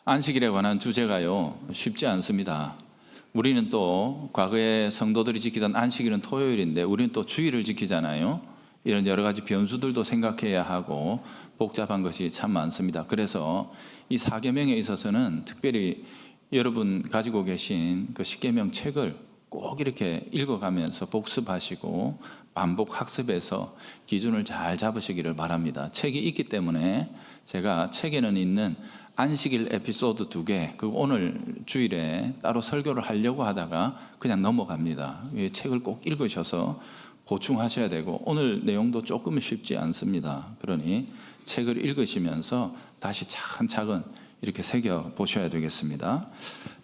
안식일에 관한 주제가요, 쉽지 않습니다. 우리는 또 과거에 성도들이 지키던 안식일은 토요일인데 우리는 또 주일을 지키잖아요. 이런 여러 가지 변수들도 생각해야 하고 복잡한 것이 참 많습니다. 그래서 이 사계명에 있어서는 특별히 여러분 가지고 계신 그 십계명 책을 꼭 이렇게 읽어가면서 복습하시고 반복 학습해서 기준을 잘 잡으시기를 바랍니다. 책이 있기 때문에 제가 책에는 있는 안식일 에피소드 2개, 그 오늘 주일에 따로 설교를 하려고 하다가 그냥 넘어갑니다. 이 책을 꼭 읽으셔서 보충하셔야 되고, 오늘 내용도 조금은 쉽지 않습니다. 그러니 책을 읽으시면서 다시 차근차근 이렇게 새겨 보셔야 되겠습니다.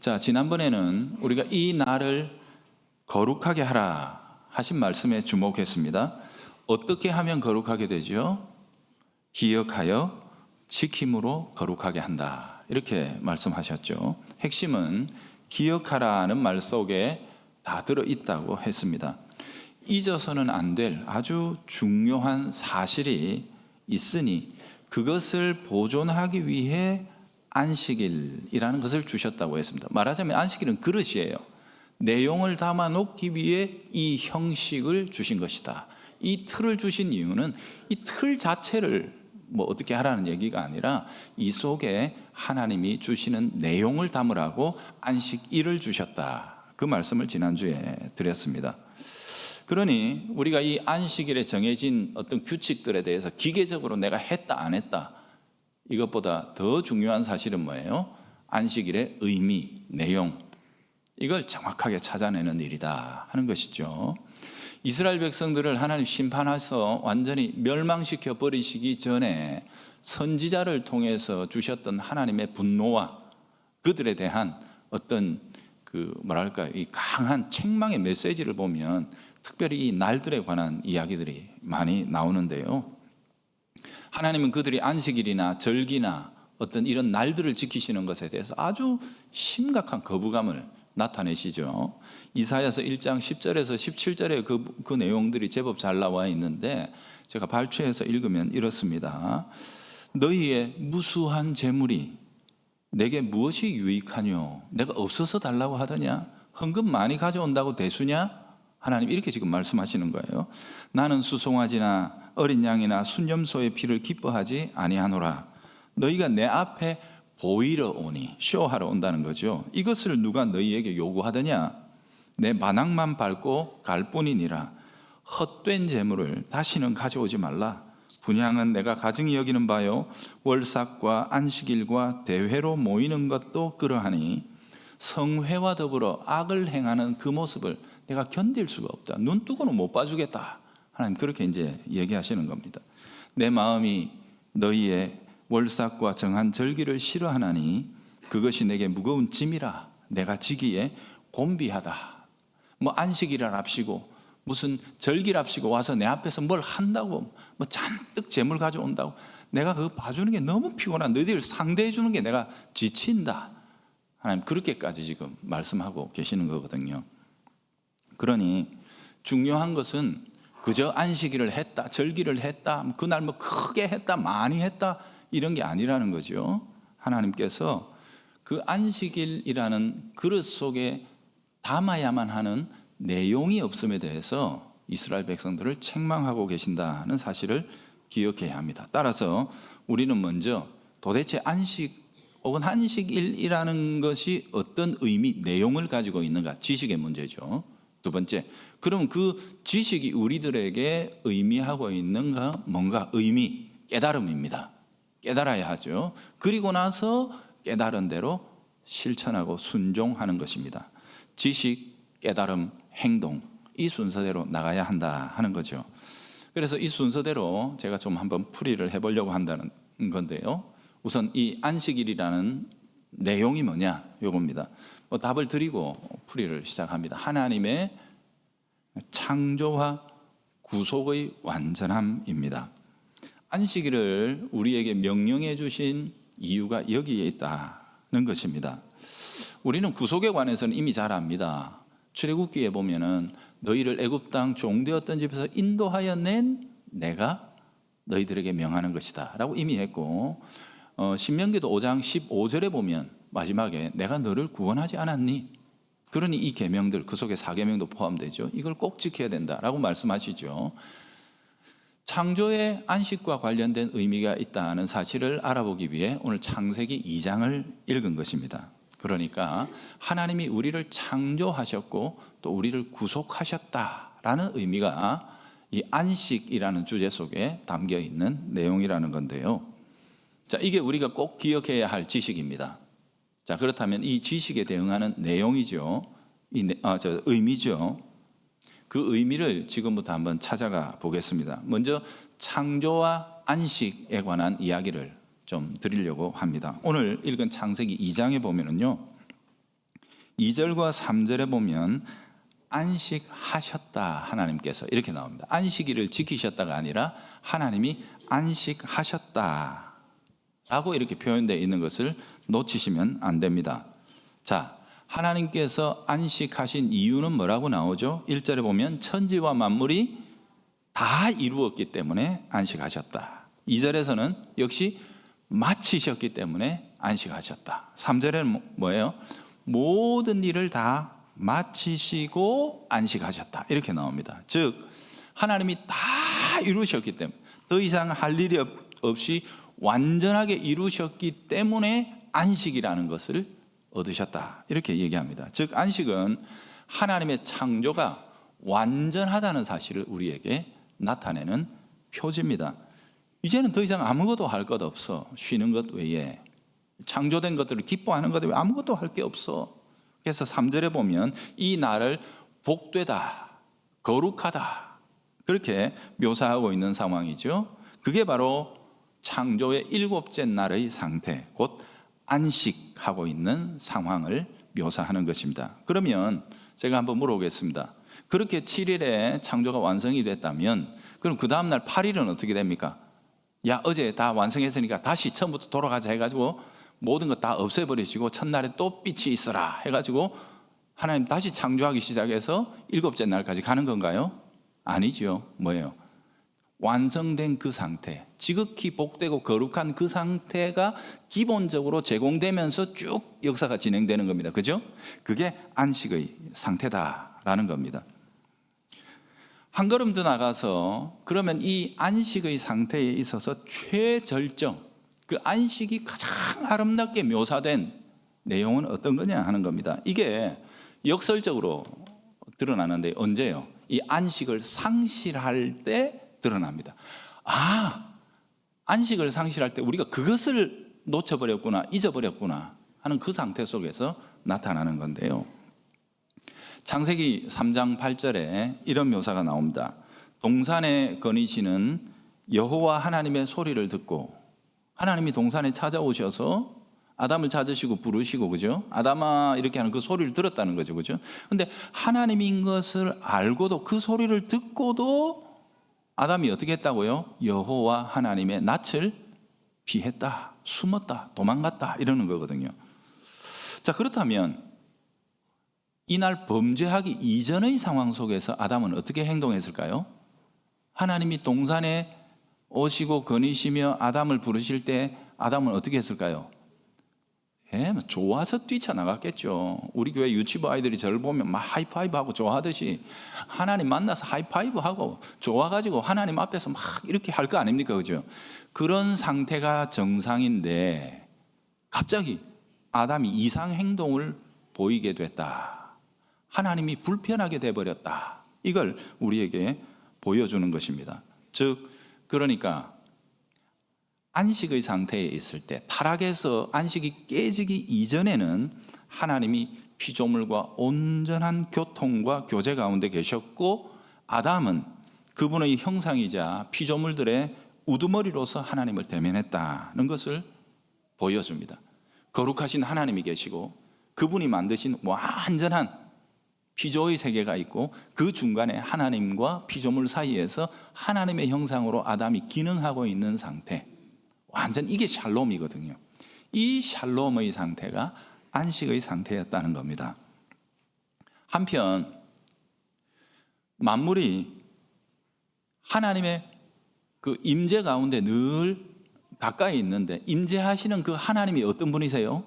자, 지난번에는 우리가 이 날을 거룩하게 하라 하신 말씀에 주목했습니다. 어떻게 하면 거룩하게 되죠? 기억하여 지킴으로 거룩하게 한다, 이렇게 말씀하셨죠. 핵심은 기억하라는 말 속에 다 들어있다고 했습니다. 잊어서는 안 될 아주 중요한 사실이 있으니 그것을 보존하기 위해 안식일이라는 것을 주셨다고 했습니다. 말하자면 안식일은 그릇이에요. 내용을 담아 놓기 위해 이 형식을 주신 것이다. 이 틀을 주신 이유는 이 틀 자체를 뭐 어떻게 하라는 얘기가 아니라 이 속에 하나님이 주시는 내용을 담으라고 안식일을 주셨다, 그 말씀을 지난주에 드렸습니다. 그러니 우리가 이 안식일에 정해진 어떤 규칙들에 대해서 기계적으로 내가 했다 안 했다, 이것보다 더 중요한 사실은 뭐예요? 안식일의 의미, 내용, 이걸 정확하게 찾아내는 일이다 하는 것이죠. 이스라엘 백성들을 하나님 심판하셔서 완전히 멸망시켜 버리시기 전에 선지자를 통해서 주셨던 하나님의 분노와 그들에 대한 어떤 이 강한 책망의 메시지를 보면 특별히 이 날들에 관한 이야기들이 많이 나오는데요. 하나님은 그들이 안식일이나 절기나 어떤 이런 날들을 지키시는 것에 대해서 아주 심각한 거부감을 나타내시죠. 이사야서 1장 10절에서 17절에 그 내용들이 제법 잘 나와 있는데 제가 발췌해서 읽으면 이렇습니다. 너희의 무수한 재물이 내게 무엇이 유익하뇨? 내가 없어서 달라고 하더냐? 헌금 많이 가져온다고 대수냐? 하나님 이렇게 지금 말씀하시는 거예요. 나는 수송아지나 어린 양이나 순염소의 피를 기뻐하지 아니하노라. 너희가 내 앞에 보이러 오니, 쇼하러 온다는 거죠. 이것을 누가 너희에게 요구하더냐? 내 마당만 밟고 갈 뿐이니라. 헛된 재물을 다시는 가져오지 말라. 분향은 내가 가증히 여기는 바요, 월삭과 안식일과 대회로 모이는 것도 그러하니 성회와 더불어 악을 행하는 그 모습을 내가 견딜 수가 없다. 눈 뜨고는 못 봐주겠다. 하나님 그렇게 이제 얘기하시는 겁니다. 내 마음이 너희의 월삭과 정한 절기를 싫어하나니 그것이 내게 무거운 짐이라. 내가 지기에 곤비하다. 뭐 안식일이랍시고 무슨 절기랍시고 와서 내 앞에서 뭘 한다고 뭐 잔뜩 재물 가져온다고 내가 그거 봐주는 게 너무 피곤한, 너희들 상대해 주는 게 내가 지친다. 하나님 그렇게까지 지금 말씀하고 계시는 거거든요. 그러니 중요한 것은 그저 안식일을 했다, 절기를 했다, 그날 뭐 크게 했다, 많이 했다, 이런 게 아니라는 거죠. 하나님께서 그 안식일이라는 그릇 속에 담아야만 하는 내용이 없음에 대해서 이스라엘 백성들을 책망하고 계신다는 사실을 기억해야 합니다. 따라서 우리는 먼저 도대체 안식 혹은 안식일이라는 것이 어떤 의미, 내용을 가지고 있는가, 지식의 문제죠. 두 번째, 그럼 그 지식이 우리들에게 의미하고 있는가, 뭔가 의미, 깨달음입니다. 깨달아야 하죠. 그리고 나서 깨달은 대로 실천하고 순종하는 것입니다. 지식, 깨달음, 행동, 이 순서대로 나가야 한다 하는 거죠. 그래서 이 순서대로 제가 좀 한번 풀이를 해보려고 한다는 건데요. 우선 이 안식일이라는 내용이 뭐냐, 요겁니다. 답을 드리고 풀이를 시작합니다. 하나님의 창조와 구속의 완전함입니다. 안식일을 우리에게 명령해 주신 이유가 여기에 있다는 것입니다. 우리는 구속에 관해서는 이미 잘 압니다. 출애굽기에 보면은 너희를 애굽 땅 종되었던 집에서 인도하여 낸 내가 너희들에게 명하는 것이다 라고 이미 했고, 신명기도 5장 15절에 보면 마지막에 내가 너를 구원하지 않았니? 그러니 이 계명들, 그 속에 4계명도 포함되죠. 이걸 꼭 지켜야 된다라고 말씀하시죠. 창조의 안식과 관련된 의미가 있다는 사실을 알아보기 위해 오늘 창세기 2장을 읽은 것입니다. 그러니까 하나님이 우리를 창조하셨고 또 우리를 구속하셨다라는 의미가 이 안식이라는 주제 속에 담겨 있는 내용이라는 건데요. 자, 이게 우리가 꼭 기억해야 할 지식입니다. 자, 그렇다면 이 지식에 대응하는 내용이죠. 의미죠. 그 의미를 지금부터 한번 찾아가 보겠습니다. 먼저 창조와 안식에 관한 이야기를 좀 드리려고 합니다. 오늘 읽은 창세기 2장에 보면은요, 2절과 3절에 보면 안식하셨다 하나님께서 이렇게 나옵니다. 안식일을 지키셨다가 아니라 하나님이 안식하셨다 라고 이렇게 표현되어 있는 것을 놓치시면 안 됩니다. 자, 하나님께서 안식하신 이유는 뭐라고 나오죠? 1절에 보면 천지와 만물이 다 이루었기 때문에 안식하셨다. 2절에서는 역시 마치셨기 때문에 안식하셨다. 3절에는 뭐예요? 모든 일을 다 마치시고 안식하셨다. 이렇게 나옵니다. 즉 하나님이 다 이루셨기 때문에 더 이상 할 일이 없이 완전하게 이루셨기 때문에 안식이라는 것을 얻으셨다. 이렇게 얘기합니다. 즉 안식은 하나님의 창조가 완전하다는 사실을 우리에게 나타내는 표지입니다. 이제는 더 이상 아무것도 할 것 없어. 쉬는 것 외에 창조된 것들을 기뻐하는 것 외에 아무것도 할 게 없어. 그래서 3절에 보면 이 날을 복되다, 거룩하다 그렇게 묘사하고 있는 상황이죠. 그게 바로 창조의 7째 날의 상태, 곧 안식하고 있는 상황을 묘사하는 것입니다. 그러면 제가 한번 물어보겠습니다. 그렇게 7일에 창조가 완성이 됐다면 그럼 그 다음날 8일은 어떻게 됩니까? 야, 어제 다 완성했으니까 다시 처음부터 돌아가자 해가지고 모든 거 다 없애버리시고 첫날에 또 빛이 있어라 해가지고 하나님 다시 창조하기 시작해서 7째 날까지 가는 건가요? 아니죠. 뭐예요? 완성된 그 상태, 지극히 복되고 거룩한 그 상태가 기본적으로 제공되면서 쭉 역사가 진행되는 겁니다. 그죠? 그게 안식의 상태다라는 겁니다. 한 걸음 더 나가서 그러면 이 안식의 상태에 있어서 최절정, 그 안식이 가장 아름답게 묘사된 내용은 어떤 거냐 하는 겁니다. 이게 역설적으로 드러나는데 언제요? 이 안식을 상실할 때 드러납니다. 아, 안식을 상실할 때 우리가 그것을 놓쳐버렸구나, 잊어버렸구나 하는 그 상태 속에서 나타나는 건데요. 창세기 3장 8절에 이런 묘사가 나옵니다. 동산에 거니시는 여호와 하나님의 소리를 듣고, 하나님이 동산에 찾아오셔서 아담을 찾으시고 부르시고, 그죠? 아담아 이렇게 하는 그 소리를 들었다는 거죠, 그죠? 근데 하나님인 것을 알고도, 그 소리를 듣고도 아담이 어떻게 했다고요? 여호와 하나님의 낯을 피했다, 숨었다, 도망갔다 이러는 거거든요. 자, 그렇다면 이날 범죄하기 이전의 상황 속에서 아담은 어떻게 행동했을까요? 하나님이 동산에 오시고 거니시며 아담을 부르실 때 아담은 어떻게 했을까요? 좋아서 뛰쳐나갔겠죠. 우리 교회 유치부 아이들이 저를 보면 막 하이파이브하고 좋아하듯이 하나님 만나서 하이파이브하고 좋아가지고 하나님 앞에서 막 이렇게 할 거 아닙니까? 그죠? 그런 상태가 정상인데 갑자기 아담이 이상 행동을 보이게 됐다. 하나님이 불편하게 돼버렸다. 이걸 우리에게 보여주는 것입니다. 즉 그러니까 안식의 상태에 있을 때, 타락해서 안식이 깨지기 이전에는 하나님이 피조물과 온전한 교통과 교제 가운데 계셨고, 아담은 그분의 형상이자 피조물들의 우두머리로서 하나님을 대면했다는 것을 보여줍니다. 거룩하신 하나님이 계시고 그분이 만드신 완전한 피조의 세계가 있고 그 중간에 하나님과 피조물 사이에서 하나님의 형상으로 아담이 기능하고 있는 상태, 완전 이게 샬롬이거든요. 이 샬롬의 상태가 안식의 상태였다는 겁니다. 한편 만물이 하나님의 그 임재 가운데 늘 가까이 있는데 임재하시는 그 하나님이 어떤 분이세요?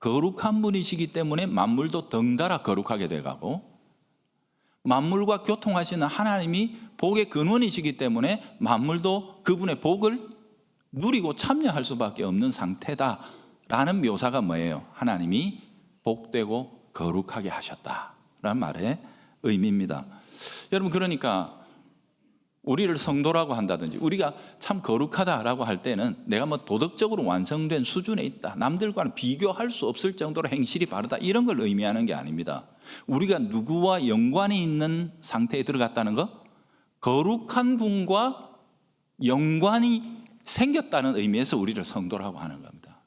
거룩한 분이시기 때문에 만물도 덩달아 거룩하게 돼가고, 만물과 교통하시는 하나님이 복의 근원이시기 때문에 만물도 그분의 복을 누리고 참여할 수밖에 없는 상태다라는 묘사가 뭐예요? 하나님이 복되고 거룩하게 하셨다라는 말의 의미입니다. 여러분, 그러니까 우리를 성도라고 한다든지 우리가 참 거룩하다라고 할 때는 내가 뭐 도덕적으로 완성된 수준에 있다, 남들과는 비교할 수 없을 정도로 행실이 바르다, 이런 걸 의미하는 게 아닙니다. 우리가 누구와 연관이 있는 상태에 들어갔다는 것, 거룩한 분과 연관이 생겼다는 의미에서 우리를 성도라고 하는 겁니다.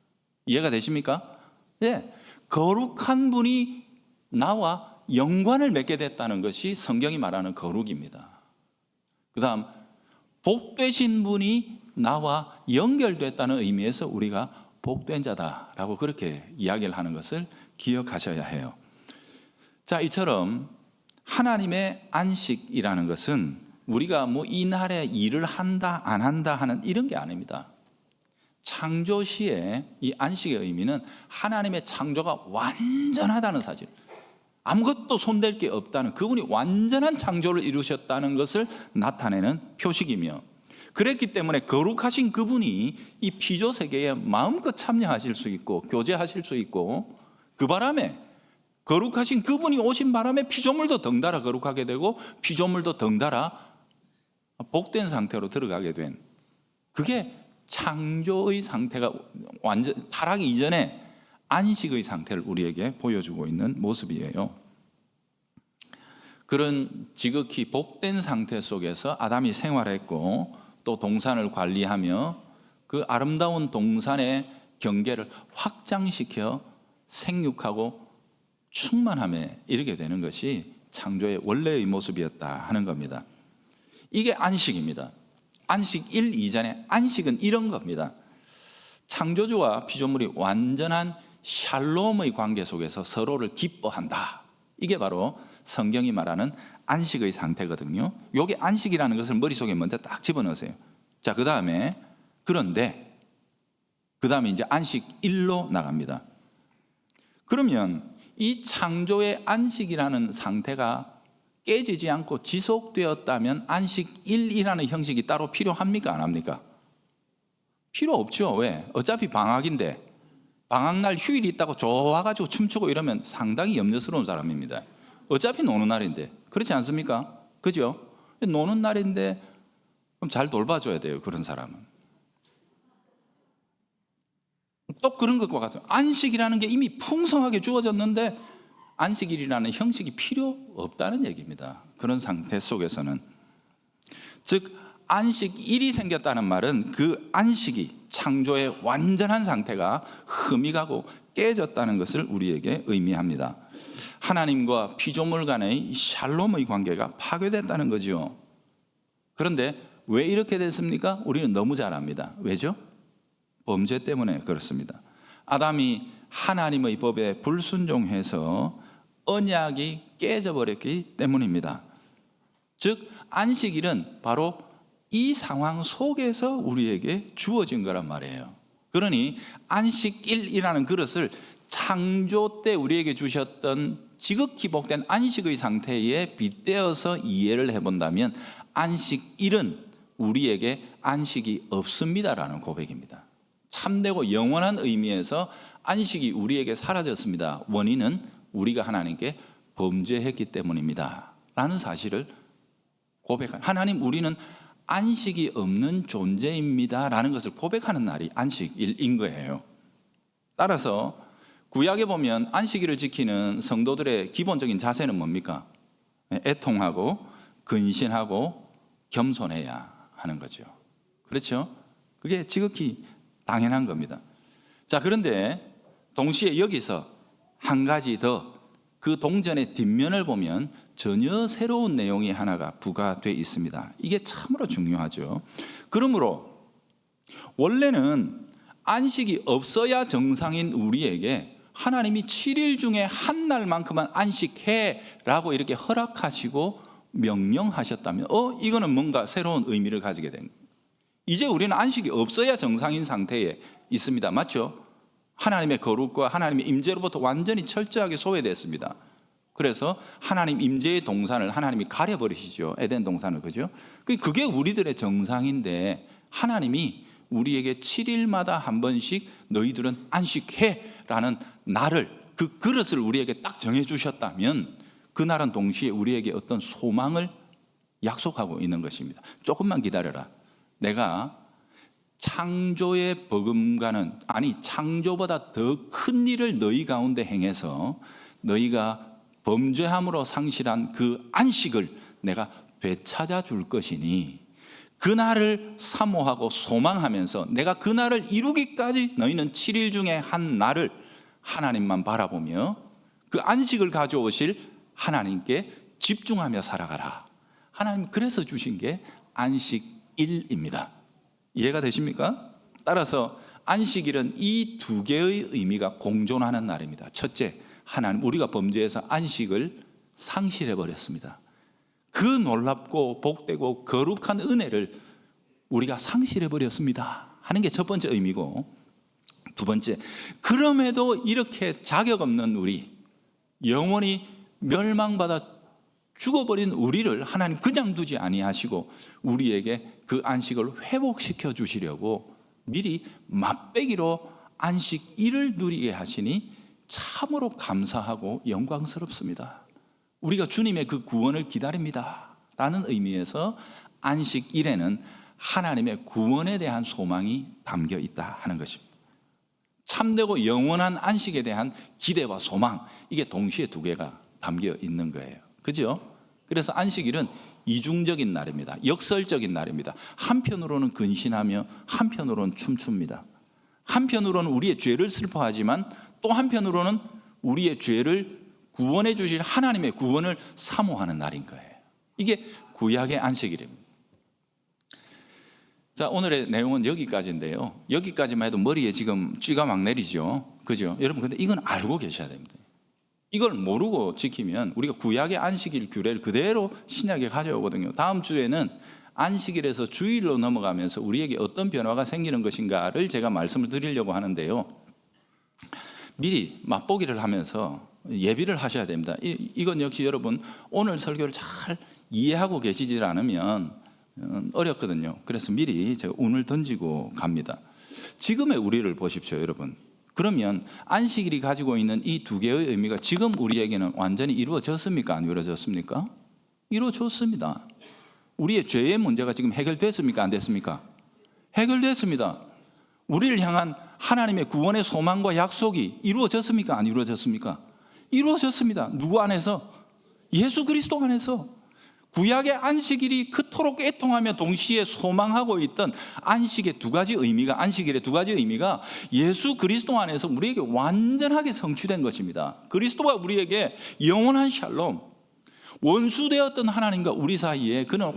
이해가 되십니까? 네, 거룩한 분이 나와 연관을 맺게 됐다는 것이 성경이 말하는 거룩입니다. 그 다음, 복되신 분이 나와 연결됐다는 의미에서 우리가 복된 자다라고 그렇게 이야기를 하는 것을 기억하셔야 해요. 자, 이처럼 하나님의 안식이라는 것은 우리가 뭐 이날에 일을 한다 안 한다 하는 이런 게 아닙니다. 창조 시에 이 안식의 의미는 하나님의 창조가 완전하다는 사실, 아무것도 손댈 게 없다는, 그분이 완전한 창조를 이루셨다는 것을 나타내는 표식이며, 그랬기 때문에 거룩하신 그분이 이 피조 세계에 마음껏 참여하실 수 있고 교제하실 수 있고, 그 바람에 거룩하신 그분이 오신 바람에 피조물도 덩달아 거룩하게 되고 피조물도 덩달아 복된 상태로 들어가게 된, 그게 창조의 상태가 완전 타락 이전에 안식의 상태를 우리에게 보여주고 있는 모습이에요. 그런 지극히 복된 상태 속에서 아담이 생활했고, 또 동산을 관리하며 그 아름다운 동산의 경계를 확장시켜 생육하고 충만함에 이르게 되는 것이 창조의 원래의 모습이었다 하는 겁니다. 이게 안식입니다. 안식 1 이전에 안식은 이런 겁니다. 창조주와 피조물이 완전한 샬롬의 관계 속에서 서로를 기뻐한다. 이게 바로 성경이 말하는 안식의 상태거든요. 이게 안식이라는 것을 머릿속에 먼저 딱 집어넣으세요. 자, 그 다음에 이제 안식 1로 나갑니다. 그러면 이 창조의 안식이라는 상태가 깨지지 않고 지속되었다면 안식 1이라는 형식이 따로 필요합니까? 안 합니까? 필요 없죠. 왜? 어차피 방학인데, 방학날 휴일이 있다고 좋아가지고 춤추고 이러면 상당히 염려스러운 사람입니다. 어차피 노는 날인데, 그렇지 않습니까? 그죠? 노는 날인데 그럼 잘 돌봐줘야 돼요. 그런 사람은. 또 그런 것과 같아요. 안식이라는 게 이미 풍성하게 주어졌는데 안식일이라는 형식이 필요 없다는 얘기입니다. 그런 상태 속에서는. 즉 안식일이 생겼다는 말은 그 안식이, 창조의 완전한 상태가 흠이 가고 깨졌다는 것을 우리에게 의미합니다. 하나님과 피조물 간의 샬롬의 관계가 파괴됐다는 거죠. 그런데 왜 이렇게 됐습니까? 우리는 너무 잘 압니다. 왜죠? 범죄 때문에 그렇습니다. 아담이 하나님의 법에 불순종해서 언약이 깨져버렸기 때문입니다. 즉 안식일은 바로 이 상황 속에서 우리에게 주어진 거란 말이에요. 그러니 안식일이라는 그릇을 창조 때 우리에게 주셨던 지극히 복된 안식의 상태에 빗대어서 이해를 해본다면 안식일은 우리에게 안식이 없습니다라는 고백입니다. 참되고 영원한 의미에서 안식이 우리에게 사라졌습니다. 원인은 우리가 하나님께 범죄했기 때문입니다 라는 사실을 고백한, 하나님 우리는 안식이 없는 존재입니다 라는 것을 고백하는 날이 안식일인 거예요. 따라서 구약에 보면 안식일을 지키는 성도들의 기본적인 자세는 뭡니까? 애통하고 근신하고 겸손해야 하는 거죠. 그렇죠? 그게 지극히 당연한 겁니다. 자, 그런데 동시에 여기서 한 가지 더, 그 동전의 뒷면을 보면 전혀 새로운 내용이 하나가 부과되어 있습니다. 이게 참으로 중요하죠. 그러므로 원래는 안식이 없어야 정상인 우리에게 하나님이 7일 중에 한 날만큼만 안식해라고 이렇게 허락하시고 명령하셨다면 이거는 뭔가 새로운 의미를 가지게 된 거예요. 이제 우리는 안식이 없어야 정상인 상태에 있습니다. 맞죠? 하나님의 거룩과 하나님의 임재로부터 완전히 철저하게 소외됐습니다. 그래서 하나님 임재의 동산을 하나님이 가려버리시죠. 에덴 동산을. 그죠? 그게 우리들의 정상인데 하나님이 우리에게 7일마다 한 번씩 너희들은 안식해라는 날을, 그 그릇을 우리에게 딱 정해주셨다면 그날은 동시에 우리에게 어떤 소망을 약속하고 있는 것입니다. 조금만 기다려라. 내가 창조의 버금가는, 아니 창조보다 더 큰 일을 너희 가운데 행해서 너희가 범죄함으로 상실한 그 안식을 내가 되찾아 줄 것이니 그날을 사모하고 소망하면서 내가 그날을 이루기까지 너희는 7일 중에 한 날을 하나님만 바라보며 그 안식을 가져오실 하나님께 집중하며 살아가라. 하나님 그래서 주신 게 안식일입니다. 이해가 되십니까? 따라서 안식일은 이 두 개의 의미가 공존하는 날입니다. 첫째, 하나님, 우리가 범죄해서 안식을 상실해 버렸습니다. 그 놀랍고 복되고 거룩한 은혜를 우리가 상실해 버렸습니다 하는 게 첫 번째 의미고, 두 번째, 그럼에도 이렇게 자격 없는 우리, 영원히 멸망받아 죽어버린 우리를 하나님 그냥 두지 아니하시고 우리에게 그 안식을 회복시켜 주시려고 미리 맛배기로 안식일을 누리게 하시니 참으로 감사하고 영광스럽습니다. 우리가 주님의 그 구원을 기다립니다 라는 의미에서 안식일에는 하나님의 구원에 대한 소망이 담겨 있다 하는 것입니다. 참되고 영원한 안식에 대한 기대와 소망, 이게 동시에 두 개가 담겨 있는 거예요. 그죠? 그래서 안식일은 이중적인 날입니다. 역설적인 날입니다. 한편으로는 근신하며 한편으로는 춤춥니다. 한편으로는 우리의 죄를 슬퍼하지만 또 한편으로는 우리의 죄를 구원해 주실 하나님의 구원을 사모하는 날인 거예요. 이게 구약의 안식일입니다. 자, 오늘의 내용은 여기까지인데요. 여기까지만 해도 머리에 지금 쥐가 막 내리죠. 그죠? 여러분, 근데 이건 알고 계셔야 됩니다. 이걸 모르고 지키면 우리가 구약의 안식일 규례를 그대로 신약에 가져오거든요. 다음 주에는 안식일에서 주일로 넘어가면서 우리에게 어떤 변화가 생기는 것인가를 제가 말씀을 드리려고 하는데요. 미리 맛보기를 하면서 예비를 하셔야 됩니다. 이건 역시 여러분 오늘 설교를 잘 이해하고 계시지 않으면 어렵거든요. 그래서 미리 제가 운을 던지고 갑니다. 지금의 우리를 보십시오, 여러분. 그러면 안식일이 가지고 있는 이 두 개의 의미가 지금 우리에게는 완전히 이루어졌습니까? 안 이루어졌습니까? 이루어졌습니다. 우리의 죄의 문제가 지금 해결됐습니까? 안 됐습니까? 해결됐습니다. 우리를 향한 하나님의 구원의 소망과 약속이 이루어졌습니까? 안 이루어졌습니까? 이루어졌습니다. 누구 안에서? 예수 그리스도 안에서. 구약의 안식일이 그토록 애통하며 동시에 소망하고 있던 안식의 두 가지 의미가, 안식일의 두 가지 의미가 예수 그리스도 안에서 우리에게 완전하게 성취된 것입니다. 그리스도가 우리에게 영원한 샬롬, 원수되었던 하나님과 우리 사이에 그는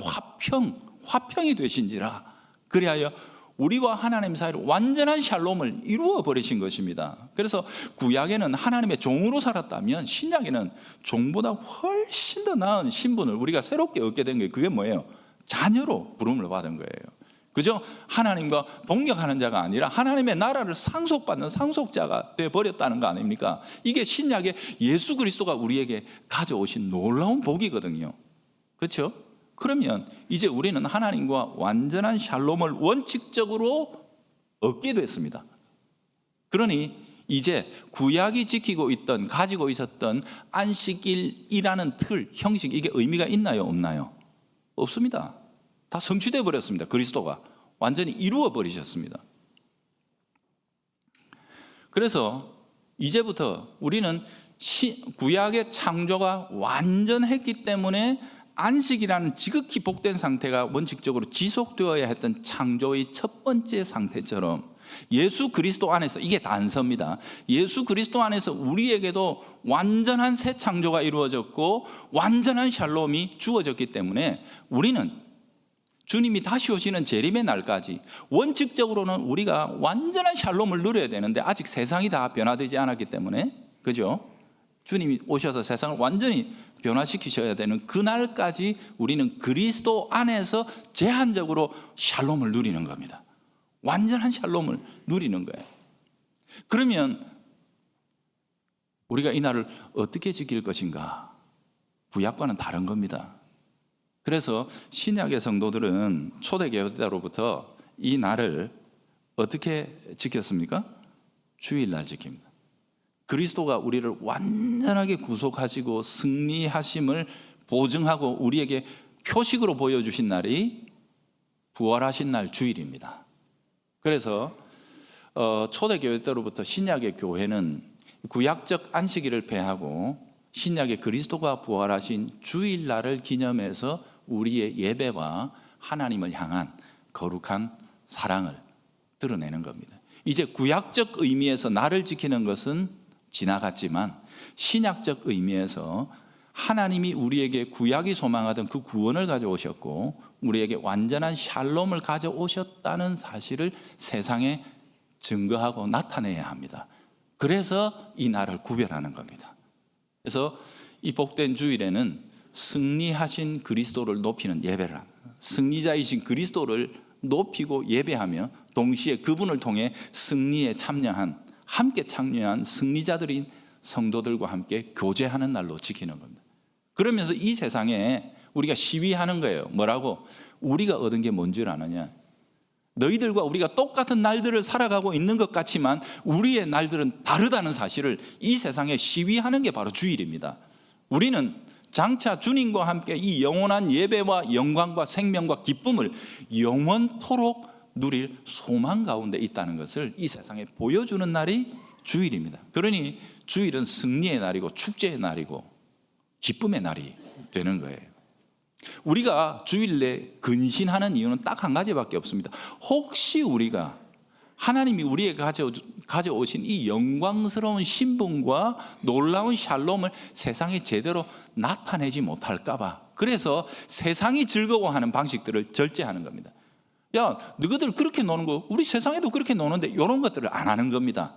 화평이 되신지라, 그리하여 우리와 하나님 사이로 완전한 샬롬을 이루어 버리신 것입니다. 그래서 구약에는 하나님의 종으로 살았다면 신약에는 종보다 훨씬 더 나은 신분을 우리가 새롭게 얻게 된 게, 그게 뭐예요? 자녀로 부름을 받은 거예요. 그죠? 하나님과 동역하는 자가 아니라 하나님의 나라를 상속받는 상속자가 되어버렸다는 거 아닙니까? 이게 신약의 예수 그리스도가 우리에게 가져오신 놀라운 복이거든요. 그렇죠? 그러면 이제 우리는 하나님과 완전한 샬롬을 원칙적으로 얻게 됐습니다. 그러니 이제 구약이 지키고 있던, 가지고 있었던 안식일이라는 틀, 형식, 이게 의미가 있나요? 없나요? 없습니다. 다 성취되어 버렸습니다. 그리스도가 완전히 이루어 버리셨습니다. 그래서 이제부터 우리는 구약의 창조가 완전했기 때문에 안식이라는 지극히 복된 상태가 원칙적으로 지속되어야 했던 창조의 첫 번째 상태처럼 예수 그리스도 안에서, 이게 단서입니다. 예수 그리스도 안에서 우리에게도 완전한 새 창조가 이루어졌고 완전한 샬롬이 주어졌기 때문에 우리는 주님이 다시 오시는 재림의 날까지 원칙적으로는 우리가 완전한 샬롬을 누려야 되는데 아직 세상이 다 변화되지 않았기 때문에, 그죠? 주님이 오셔서 세상을 완전히 변화시키셔야 되는 그날까지 우리는 그리스도 안에서 제한적으로 샬롬을 누리는 겁니다. 완전한 샬롬을 누리는 거예요. 그러면 우리가 이 날을 어떻게 지킬 것인가? 구약과는 다른 겁니다. 그래서 신약의 성도들은 초대교회 때로부터 이 날을 어떻게 지켰습니까? 주일날 지킵니다. 그리스도가 우리를 완전하게 구속하시고 승리하심을 보증하고 우리에게 표식으로 보여주신 날이 부활하신 날 주일입니다. 그래서 초대교회 때로부터 신약의 교회는 구약적 안식일을 폐하고 신약의 그리스도가 부활하신 주일날을 기념해서 우리의 예배와 하나님을 향한 거룩한 사랑을 드러내는 겁니다. 이제 구약적 의미에서 날을 지키는 것은 지나갔지만 신약적 의미에서 하나님이 우리에게 구약이 소망하던 그 구원을 가져오셨고 우리에게 완전한 샬롬을 가져오셨다는 사실을 세상에 증거하고 나타내야 합니다. 그래서 이 날을 구별하는 겁니다. 그래서 이 복된 주일에는 승리하신 그리스도를 높이는 예배를 합니다. 승리자이신 그리스도를 높이고 예배하며 동시에 그분을 통해 승리에 함께 참여한 승리자들인 성도들과 함께 교제하는 날로 지키는 겁니다. 그러면서 이 세상에 우리가 시위하는 거예요. 뭐라고? 우리가 얻은 게 뭔 줄 아느냐? 너희들과 우리가 똑같은 날들을 살아가고 있는 것 같지만 우리의 날들은 다르다는 사실을 이 세상에 시위하는 게 바로 주일입니다. 우리는 장차 주님과 함께 이 영원한 예배와 영광과 생명과 기쁨을 영원토록 누릴 소망 가운데 있다는 것을 이 세상에 보여주는 날이 주일입니다. 그러니 주일은 승리의 날이고 축제의 날이고 기쁨의 날이 되는 거예요. 우리가 주일에 근신하는 이유는 딱 한 가지밖에 없습니다. 혹시 우리가 하나님이 우리에게 가져오신 이 영광스러운 신분과 놀라운 샬롬을 세상에 제대로 나타내지 못할까 봐, 그래서 세상이 즐거워하는 방식들을 절제하는 겁니다. 야, 너희들 그렇게 노는 거 우리 세상에도 그렇게 노는데 이런 것들을 안 하는 겁니다.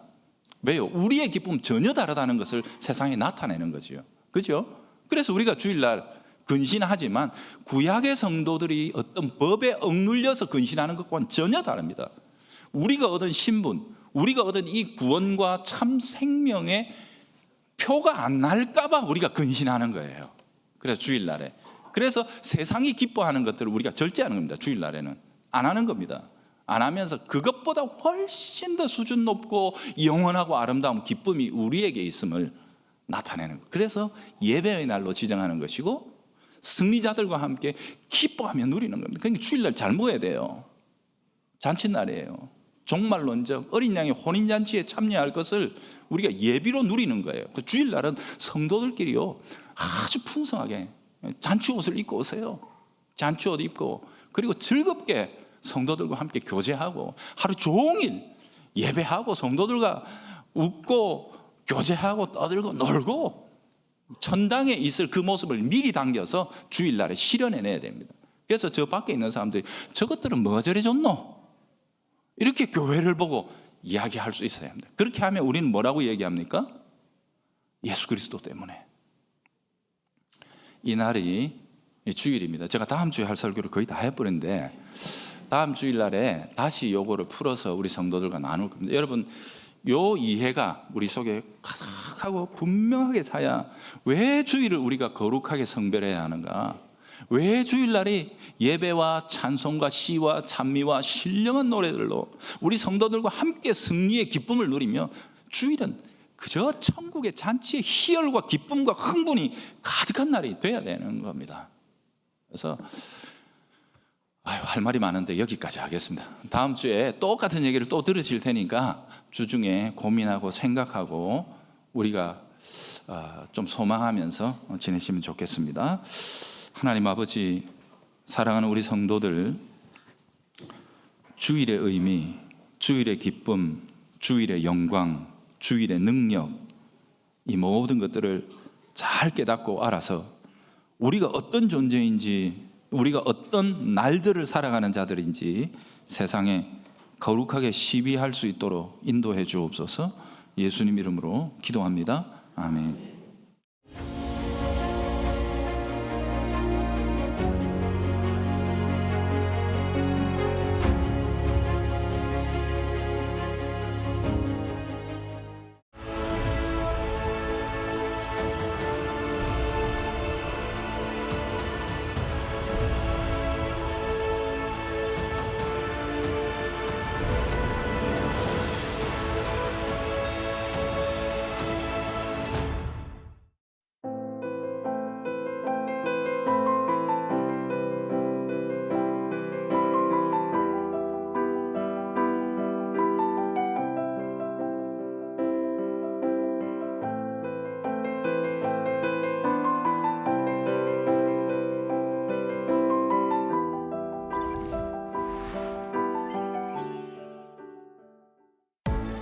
왜요? 우리의 기쁨 전혀 다르다는 것을 세상에 나타내는 거죠. 그죠? 그래서 우리가 주일날 근신하지만 구약의 성도들이 어떤 법에 억눌려서 근신하는 것과는 전혀 다릅니다. 우리가 얻은 신분, 우리가 얻은 이 구원과 참 생명의 표가 안 날까 봐 우리가 근신하는 거예요. 그래서 주일날에. 그래서 세상이 기뻐하는 것들을 우리가 절제하는 겁니다. 주일날에는 안 하는 겁니다. 안 하면서 그것보다 훨씬 더 수준 높고 영원하고 아름다운 기쁨이 우리에게 있음을 나타내는 거예요. 그래서 예배의 날로 지정하는 것이고 승리자들과 함께 기뻐하며 누리는 겁니다. 그러니까 주일날 잘 모여야 돼요. 잔칫날이에요. 종말론적 어린 양의 혼인잔치에 참여할 것을 우리가 예비로 누리는 거예요. 그 주일날은 성도들끼리요 아주 풍성하게 잔치옷을 입고 오세요. 잔치옷 입고 그리고 즐겁게 성도들과 함께 교제하고 하루 종일 예배하고 성도들과 웃고 교제하고 떠들고 놀고 천당에 있을 그 모습을 미리 당겨서 주일날에 실현해내야 됩니다. 그래서 저 밖에 있는 사람들이 저것들은 뭐가 저래 좋노? 이렇게 교회를 보고 이야기할 수 있어야 합니다. 그렇게 하면 우리는 뭐라고 얘기합니까? 예수 그리스도 때문에. 이 날이 주일입니다. 제가 다음 주에 할 설교를 거의 다 해버렸는데 다음 주일날에 다시 요거를 풀어서 우리 성도들과 나눌 겁니다. 여러분 요 이해가 우리 속에 가득하고 분명하게 사야 왜 주일을 우리가 거룩하게 성별해야 하는가, 왜 주일날이 예배와 찬송과 시와 찬미와 신령한 노래들로 우리 성도들과 함께 승리의 기쁨을 누리며 주일은 그저 천국의 잔치의 희열과 기쁨과 흥분이 가득한 날이 돼야 되는 겁니다. 그래서 할 말이 많은데 여기까지 하겠습니다. 다음 주에 똑같은 얘기를 또 들으실 테니까 주중에 고민하고 생각하고 우리가 좀 소망하면서 지내시면 좋겠습니다. 하나님 아버지, 사랑하는 우리 성도들, 주일의 의미, 주일의 기쁨, 주일의 영광, 주일의 능력, 이 모든 것들을 잘 깨닫고 알아서 우리가 어떤 존재인지, 우리가 어떤 날들을 살아가는 자들인지 세상에 거룩하게 시비할 수 있도록 인도해 주옵소서. 예수님 이름으로 기도합니다. 아멘.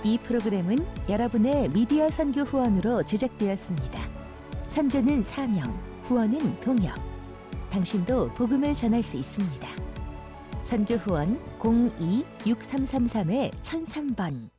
이 프로그램은 여러분의 미디어 선교 후원으로 제작되었습니다. 선교는 사명, 후원은 동역. 당신도 복음을 전할 수 있습니다. 선교 후원 02-6333-1003번